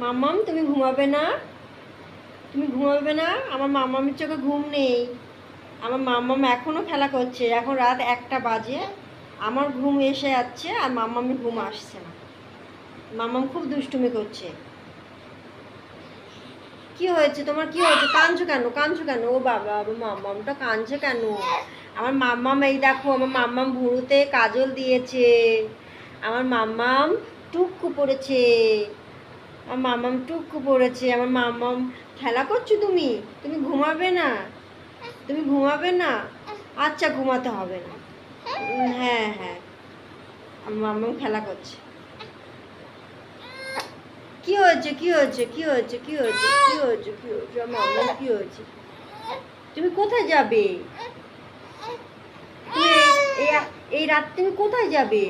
মাম্মাম তুমি ঘুমাবে না? তুমি ঘুমাবে না? আমার মাম্মামের চোখে ঘুম নেই। আমার মাম্মাম এখনও খেলা করছে, এখন রাত 1টা বাজে। আমার ঘুম এসে যাচ্ছে আর মাম্মামের ঘুম আসছে না। মাম্মাম খুব দুষ্টুমি করছে। কি হয়েছে তোমার, কি হয়েছে? কাঁদছো কেন, কাঁদছো কেন? ও বাবা, আমার মাম্মামটা কাঁদছে কেন? আমার মাম্মাম, এই দেখো আমার মাম্মাম ভুরুতে কাজল দিয়েছে। আমার মাম্মাম টুকু পড়েছে। আমার মাম্মাম টুকু পড়েছে। আমার মাম্মাম খেলা করছো তুমি? তুমি ঘুমাবে না? তুমি ঘুমাবে না? আচ্ছা, ঘুমাতে হবে না। হ্যাঁ হ্যাঁ, আমার মাম্মাম খেলা করছে। কি হয়েছে, কি হয়েছে, কি হয়েছে, কি হয়েছে, কি হয়েছে, কি হয়েছে? আমার মাম্মাম কি হয়েছে? তুমি কোথায় যাবে? তুমি এই এই রাত তুমি কোথায় যাবে?